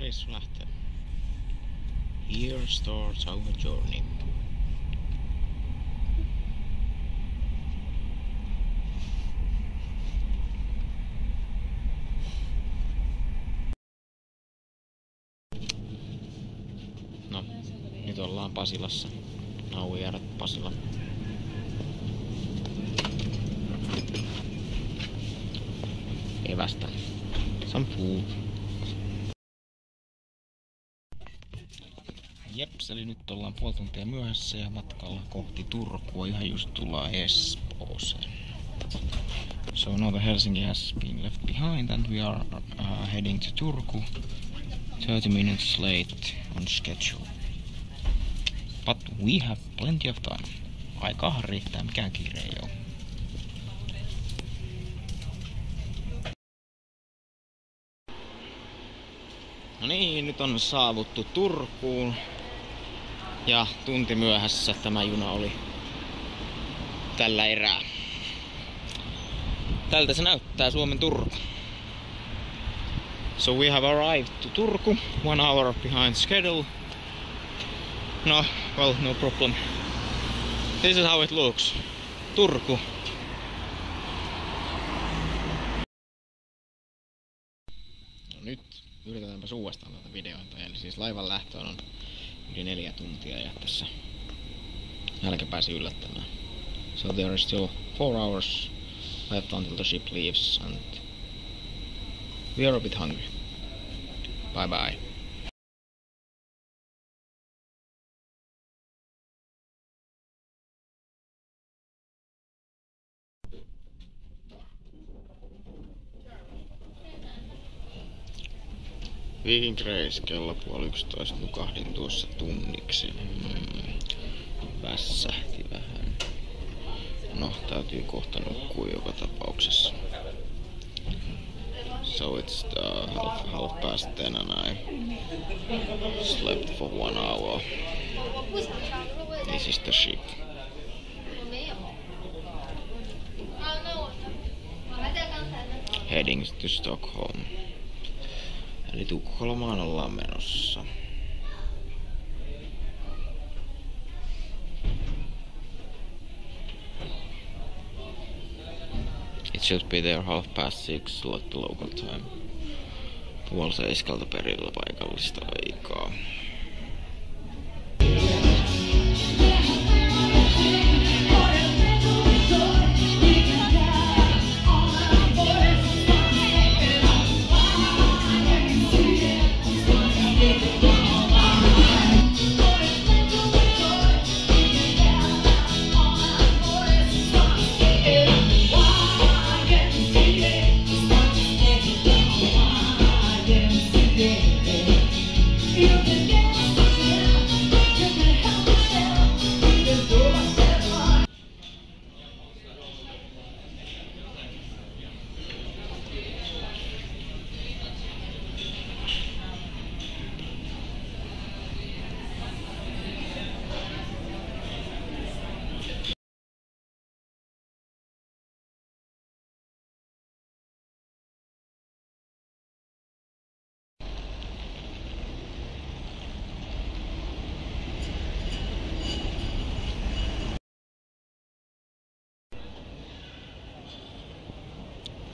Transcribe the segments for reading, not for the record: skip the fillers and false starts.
reissu lähtee. Here starts our journey. No, nyt ollaan Pasilassa. Now we are at Pasila. Evästä. Some food. Jeps, eli nyt ollaan puoli tuntia myöhässä ja matkalla kohti Turkua. Ihan just tullaan Espooseen. So now the Helsinki has been left behind and we are heading to Turku. 30 minutes late on schedule. But we have plenty of time. Aikaahan riittää, mikään kiire ei oo. No niin, nyt on saavuttu Turkuun. Ja tunti myöhässä tämä juna oli tällä erää. Tältä se näyttää Suomen Turku. So we have arrived to Turku, 1 hour behind schedule. No, well, no problem. This is how it looks. Turku. No nyt yritetäänpäs uudestaan tätä videointa. Eli siis laivan lähtö on yli 4 tuntia ja tässä nälkä pääsi yllättämään. So there is still 4 hours left until the ship leaves and we are a bit hungry. Bye bye. Viking Grace kello 10:30 nukahdin tuossa tunniksi. Vässähti vähän. No, täytyy kohta nukkua joka tapauksessa. So it's half past 10 and I slept for 1 hour. This is the ship. Heading to Stockholm. Eli Tukholmaan ollaan menossa. It should be there 6:30 local time. 6:30 perillä paikallista aikaa.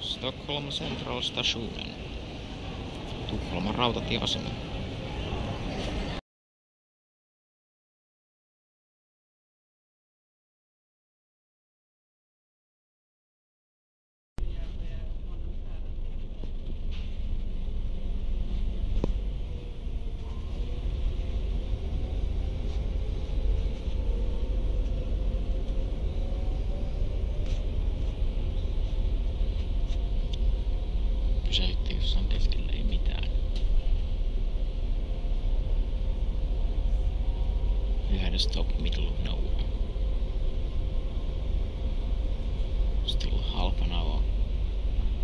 Stockholm Central Stationen. Tukholman rautatieasema. Pysähdyttiin jossain keskellä, ei mitään. We had a stop middle of nowhere. Still half an hour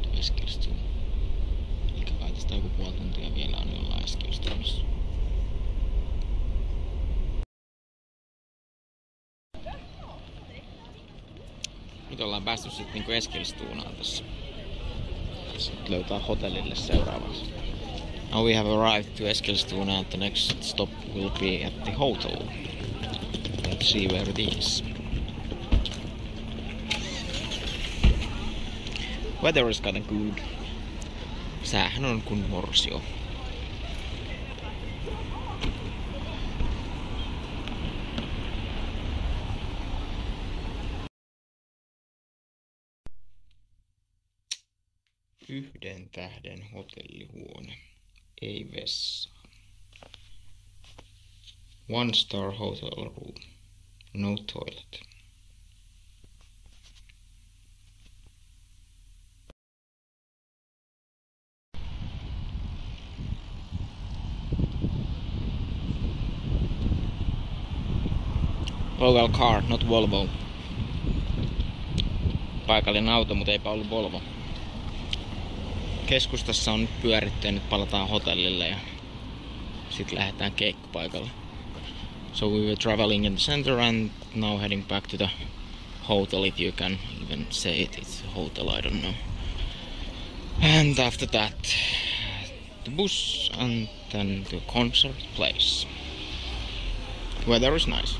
to Eskilstuna. Eikä kai tästä joku puoli tuntia vielä on jollain Eskilstunassa. Nyt ollaan päästy sitten niinku Eskilstunaan tässä. Nyt löytää hotellille seuraavaksi. Now we have arrived to Eskilstuna and the next stop will be at the hotel. Let's see where it is. Weather is kinda good. Säähän on kun morsio. Yhden tähden hotellihuone. Ei vessa. 1-star hotel room. No toilet. Local car, not Volvo. Paikallinen auto, mutta eipä ollut Volvo. Keskustassa on nyt pyöritty ja nyt palataan hotellille ja sit lähdetään keikkapaikalle. So we were traveling in the center and now heading back to the hotel, if you can even say it. It's a hotel, I don't know. And after that, the bus and then the concert place. Weather is nice.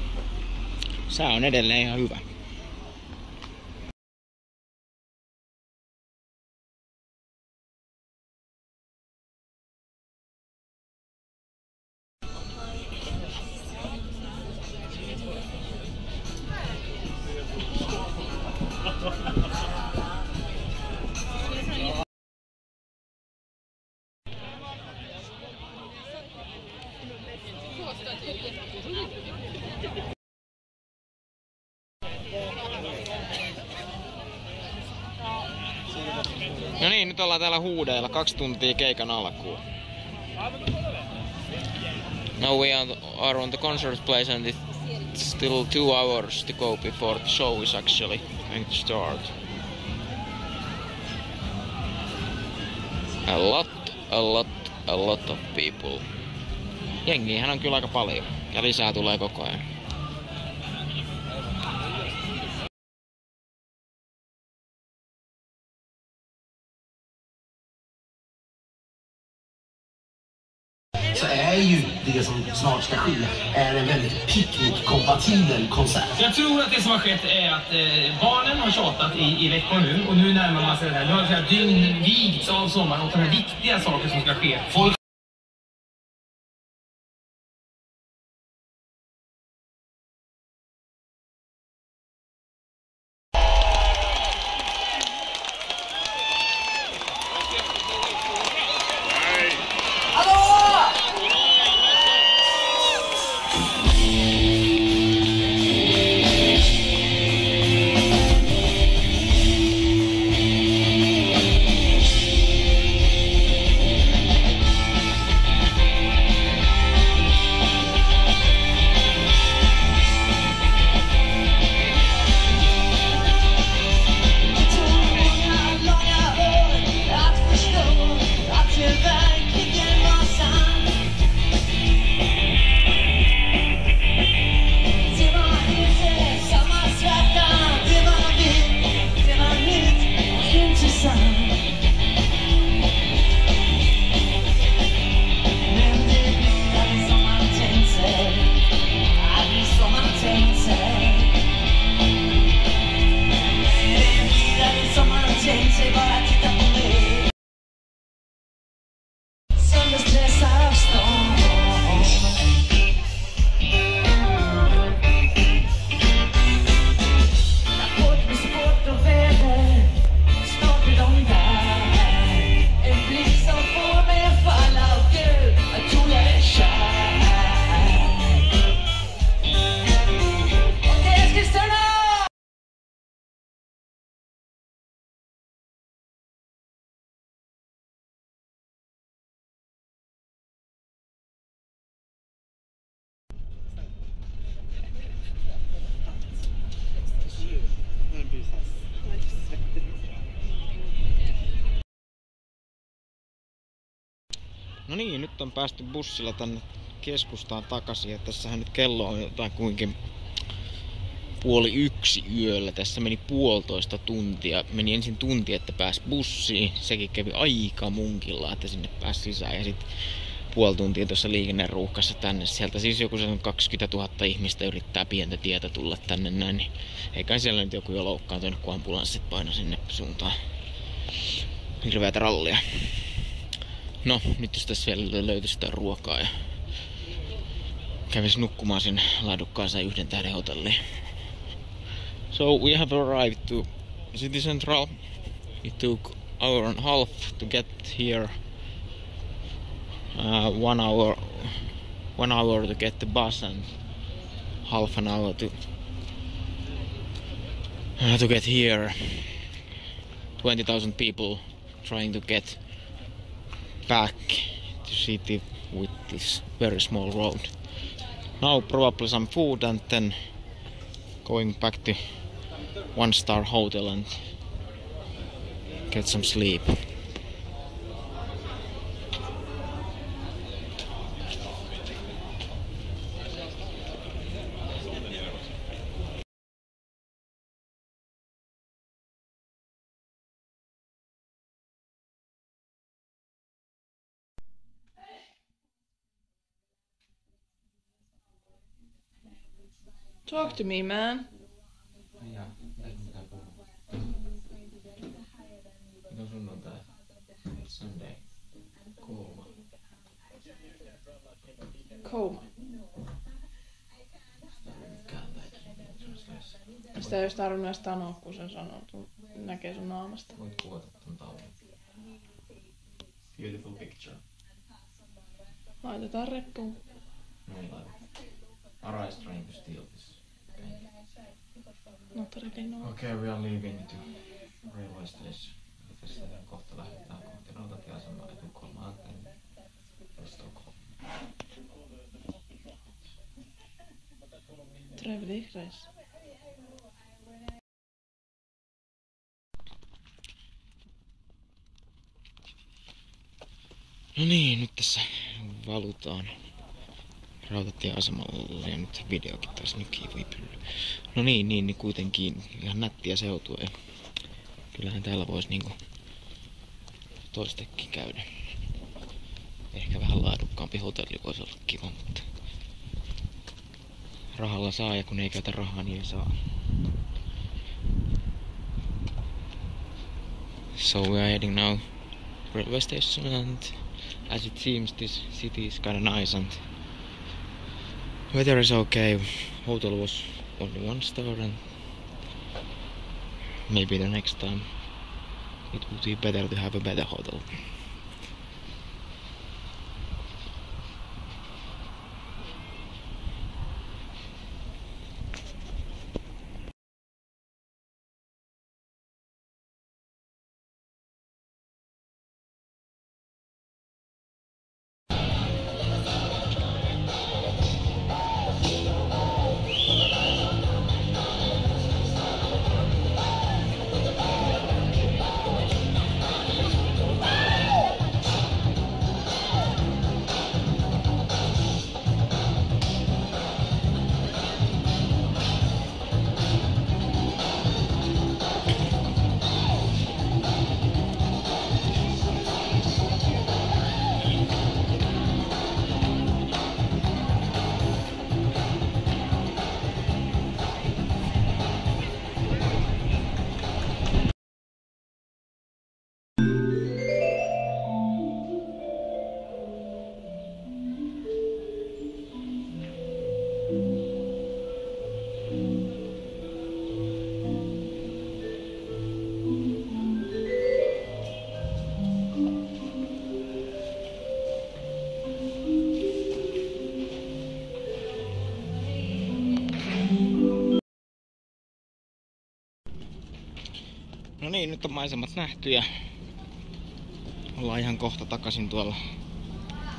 Sää on edelleen ihan hyvä. No niin, nyt ollaan täällä huudeilla 2 tuntia keikan alkuun. Now we are on the concert place and it's still 2 hours to go before the show is actually going to start. A lot of people. Jengiähän on kyllä aika paljon ja lisää tulee koko ajan. Så är ju det som snart ska ske är en väldigt picknickkompatibel konsert. Jag tror att det som har skett är att barnen har tjatat i veckor nu och nu närmar man sig det här. Nu har det här dygn vigts av sommaren och de här viktiga saker som ska ske. Folk No niin, nyt on päästy bussilla tänne keskustaan takaisin ja tässähän nyt kello on jotain kuinkin 12:30 yöllä. Tässä meni 1,5 tuntia. Meni ensin tunti, että pääsi bussiin. Sekin kävi aika munkilla, että sinne pääsi sisään. Ja sitten 0,5 tuntia tuossa liikenneruuhkassa tänne. Sieltä siis joku 20 000 ihmistä yrittää pientä tietä tulla tänne näin. Niin eikä siellä nyt joku jo loukkaantunut, kun ambulanssit paino sinne suuntaan. Hirveätä rallia. No, nyt jos tässä vielä löytyisi sitä ruokaa ja kävis nukkumaan sinne laadukkaaseen 1 tähden hotelliin. So we have arrived to City Central. It took 1.5 hours to get here. 1 hour to get the bus and half an hour to get here. 20,000 people trying to get back to city with this very small road. Now probably some food and then going back to 1-star hotel and get some sleep. Talk to me, man. Ja, mitä puhuu? Nyt on sunnuntai. Sunday. Kuuma. Kouma. Sitä ei olisi tarvinnut edes sanoa, kun sen sanoo. Näkee sun naamasta. Voit kuvata ton taulun. Beautiful picture. Laitetaan reppuun. No ei laita. Ara is trying to steal this. Not really, no. Okay, we are leaving to railway station. Tässä kohta lähdetään kohti rautatieasemaa ja Tukholmaan tänne Stockholm. Trevlig resa. No niin, nyt tässä valutaan rautatieasemalle ja nyt videokin taas nykii viipyllä. No niin kuitenkin ihan nättiä seutua ja kyllähän täällä voisi niinku toistekin käydä. Ehkä vähän laadukkaampi hotelli voisi olla kiva, mutta rahalla saa ja kun ei käytä rahaa niin ei saa. So we are heading now railway station and as it seems this city is kind of nice and weather is okay. Hotel was only 1 star and maybe the next time it would be better to have a better hotel. No niin, nyt on maisemat nähty ja ollaan ihan kohta takaisin tuolla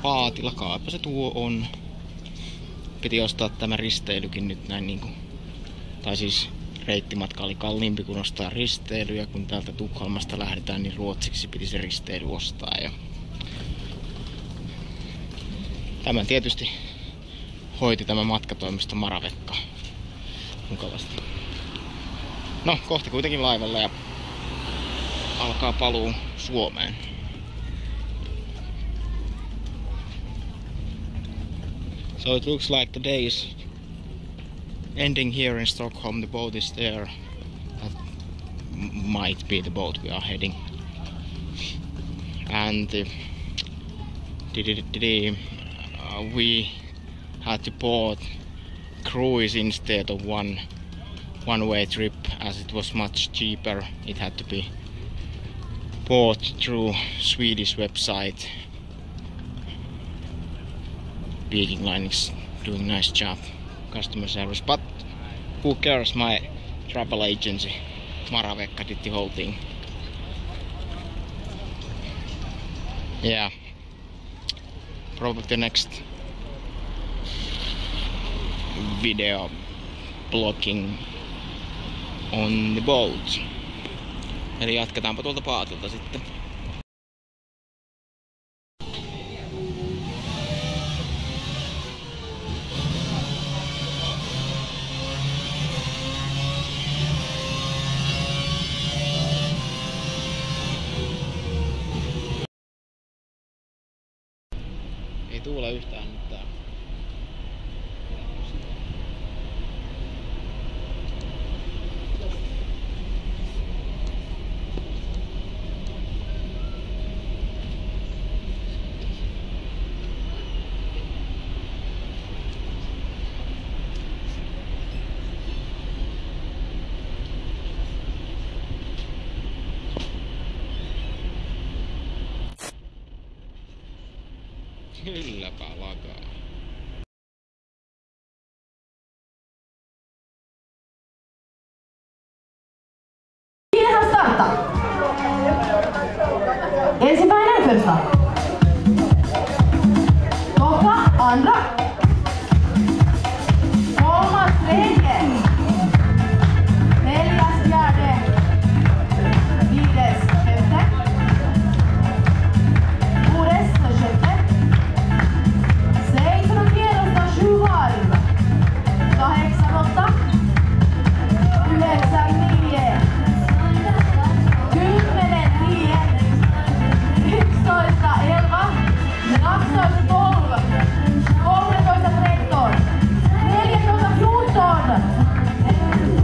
paatilla. Kaapa se tuo on. Piti ostaa tämä risteilykin nyt näin niinku. Tai siis reittimatka oli kalliimpi kuin ostaa risteily ja kun täältä Tukholmasta lähdetään niin ruotsiksi piti se risteily ostaa. Ja tämän tietysti hoiti tämä matkatoimisto Maravekka. mukavasti. No, kohti kuitenkin laivalla ja alkaa paluu Suomeen. So it looks like the day is ending here in Stockholm. The boat is there. That might be the boat we are heading. And we had to board cruise instead of one-way trip, as it was much cheaper. It had to be bought through Swedish website. Viking Line is doing nice job customer service, but who cares? My travel agency Maravekka did the whole thing. Yeah, probably the next video blogging on the boat. Eli jatketaanpa tuolta paatolta sitten. Ei tuule yhtään mitään. Kylläpä lakaa. Kiinnostaa starta. Ensimmäinen första. Toka, andra. Kolmas, tredje. Neljas, fjärde. Viides, femte. Kuudes, sjätte. Seitsemän kierrosta, 7 varv. 8, 8. 9, 9. 10, 10. 11, 11. 12, 12. 13, 13. 14, 14.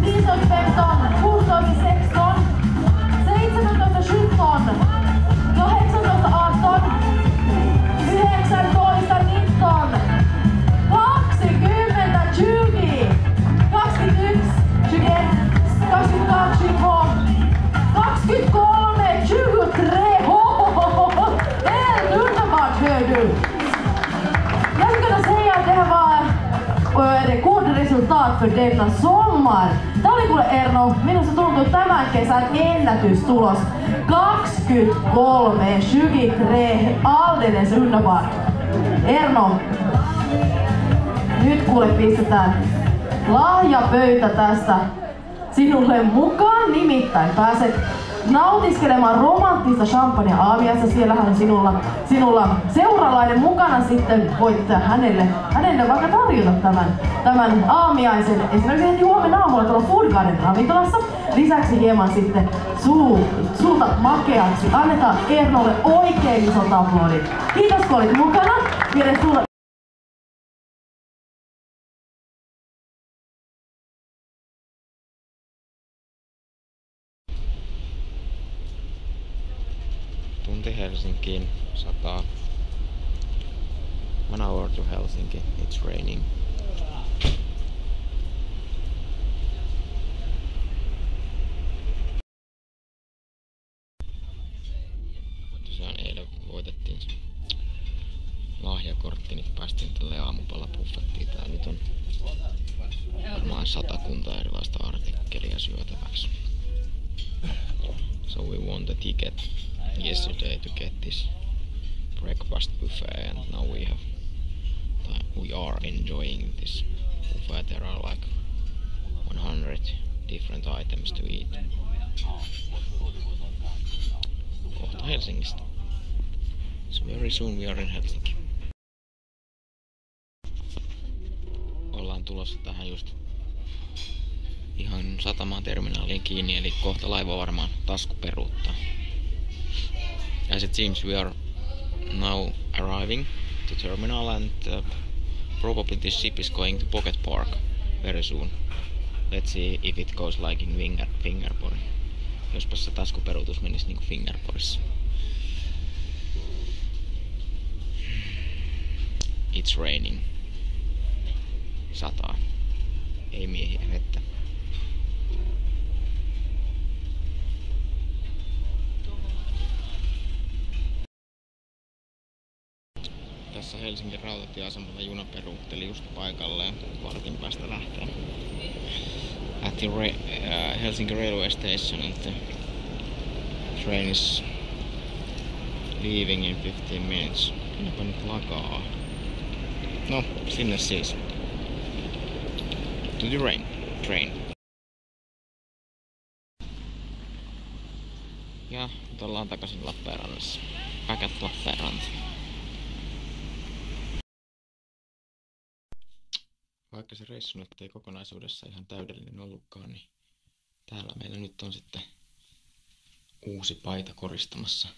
15, 15. 16, 16. 17, 17. 18, 18. 19, 19. 20, 20. 21, 21. 22, 23, 23! Hohohoho! Helt underbart, hör du! Jag skulle kunna säga att det här var rekordresultat för denna sommar. Tämä oli kuule Erno, minusta tuntuu tämän kesän ennätystulos. 23, 23, alldeles underbart. Erno, nyt kuule pistetään lahjapöytä tästä sinulle mukaan, nimittäin pääset nautiskelemaan romanttista champagne-aamiaista. Siellähän on sinulla seuralainen mukana, sitten voit hänelle vaikka tarjota tämän aamiaisen esimerkiksi heti huomenna aamulla tuolla Food Garden ravintolassa. Lisäksi hieman sitten sulta makeaksi. Annetaan Ernolle oikein isot aplodit. Kiitos kun olit mukana. Vielä sulle Tunti Helsinkiin, 100. 1 hour to Helsinki, it's raining. Tosiaan eilen voitettiin se lahjakortti, niin päästiin tälle aamupalabuffettiin. Tää nyt on varmaan 100 erilaista artikkelia syötäväksi. So we won the ticket yesterday to get this breakfast buffet, and now we are enjoying this buffet. There are like 100 different items to eat. Kohta Helsingistä. So very soon we are in Helsinki. Ollaan tulossa tähän just ihan satamaan terminaaliin kiinni, eli kohta laiva varmaan tasku peruuttaa. As it seems we are now arriving to terminal and probably this ship is going to Pocket Park very soon. Let's see if it goes like in Fingerport. Jospas se taskuperuutus menisi niinku Fingerportissa. It's raining. Sataa. Ei miehiä vettä. Tässä Helsingin rautatieasemalla juna peruutteli just paikalleen. Vartin päästä lähtee. At the Helsinki railway station and the train is leaving in 15 minutes. Kylläpä nyt lakaa. No, sinne siis. To the train. Ja nyt ollaan takaisin Lappeenrannassa. Back at Lappeenranta. Vaikka se reissu nyt ei kokonaisuudessa ihan täydellinen ollutkaan, niin täällä meillä nyt on sitten uusi paita koristamassa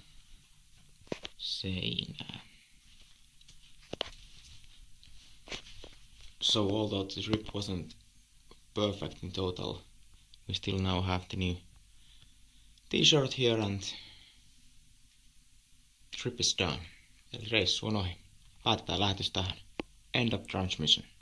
seinää. So although the trip wasn't perfect in total, we still now have the new t-shirt here and trip is done. Eli reissu on ohi. Päätetään lähetys tähän. End of transmission.